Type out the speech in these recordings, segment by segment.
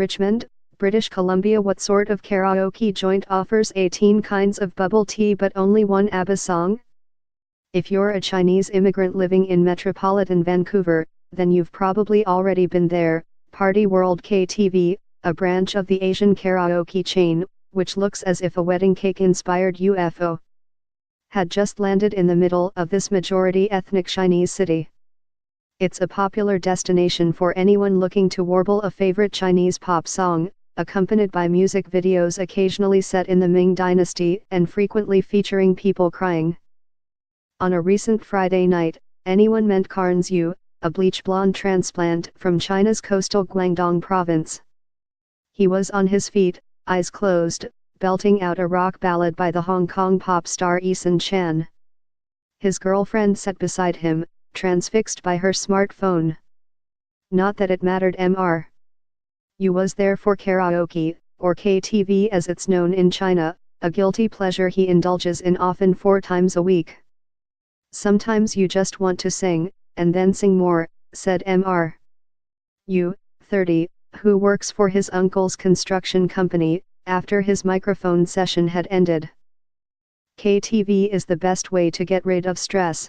Richmond, British Columbia. What sort of karaoke joint offers 18 kinds of bubble tea but only one ABBA song? If you're a Chinese immigrant living in metropolitan Vancouver, then you've probably already been there. Party World KTV, a branch of the Asian karaoke chain, which looks as if a wedding cake-inspired UFO had just landed in the middle of this majority ethnic Chinese city. It's a popular destination for anyone looking to warble a favorite Chinese pop song, accompanied by music videos occasionally set in the Ming Dynasty and frequently featuring people crying. On a recent Friday night, anyone met Carnes Yu, a bleach blonde transplant from China's coastal Guangdong province. He was on his feet, eyes closed, belting out a rock ballad by the Hong Kong pop star Eason Chan. His girlfriend sat beside him, transfixed by her smartphone. Not that it mattered. Mr. Yu was there for karaoke, or KTV as it's known in China, a guilty pleasure he indulges in often 4 times a week. Sometimes you just want to sing, and then sing more, said Mr. Yu, 30, who works for his uncle's construction company, after his microphone session had ended. KTV is the best way to get rid of stress.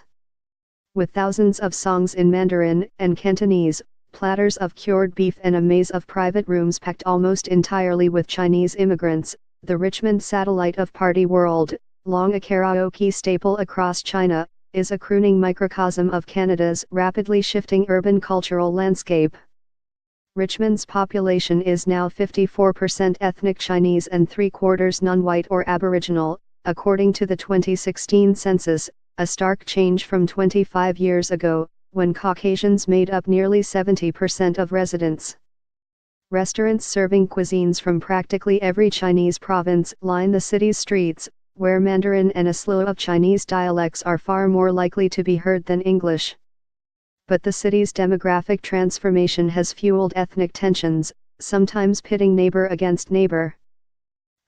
With thousands of songs in Mandarin and Cantonese, platters of cured beef and a maze of private rooms packed almost entirely with Chinese immigrants, the Richmond satellite of Party World, long a karaoke staple across China, is a crooning microcosm of Canada's rapidly shifting urban cultural landscape. Richmond's population is now 54% ethnic Chinese and 3/4 non-white or Aboriginal, according to the 2016 census, a stark change from 25 years ago, when Caucasians made up nearly 70% of residents. Restaurants serving cuisines from practically every Chinese province line the city's streets, where Mandarin and a slew of Chinese dialects are far more likely to be heard than English. But the city's demographic transformation has fueled ethnic tensions, sometimes pitting neighbor against neighbor.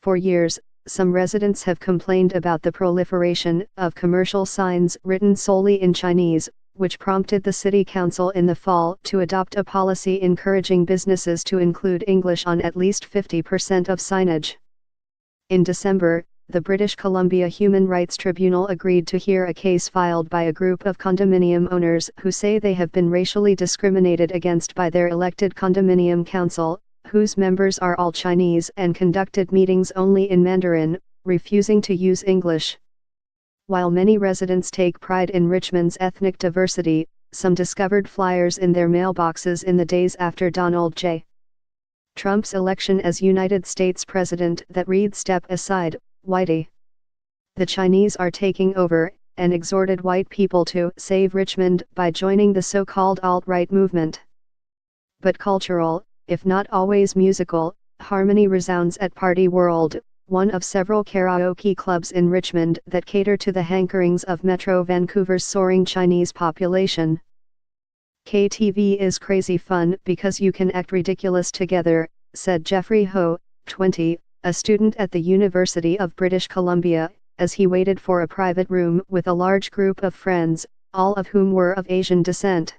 For years, some residents have complained about the proliferation of commercial signs written solely in Chinese, which prompted the city council in the fall to adopt a policy encouraging businesses to include English on at least 50% of signage. In December, the British Columbia Human Rights Tribunal agreed to hear a case filed by a group of condominium owners who say they have been racially discriminated against by their elected condominium council, whose members are all Chinese and conducted meetings only in Mandarin, refusing to use English. While many residents take pride in Richmond's ethnic diversity, some discovered flyers in their mailboxes in the days after Donald J. Trump's election as United States President that read "Step aside, whitey. The Chinese are taking over," and exhorted white people to save Richmond by joining the so-called alt-right movement. But cultural, if not always musical, harmony resounds at Party World, one of several karaoke clubs in Richmond that cater to the hankerings of Metro Vancouver's soaring Chinese population. KTV is crazy fun because you can act ridiculous together, said Jeffrey Ho, 20, a student at the University of British Columbia, as he waited for a private room with a large group of friends, all of whom were of Asian descent.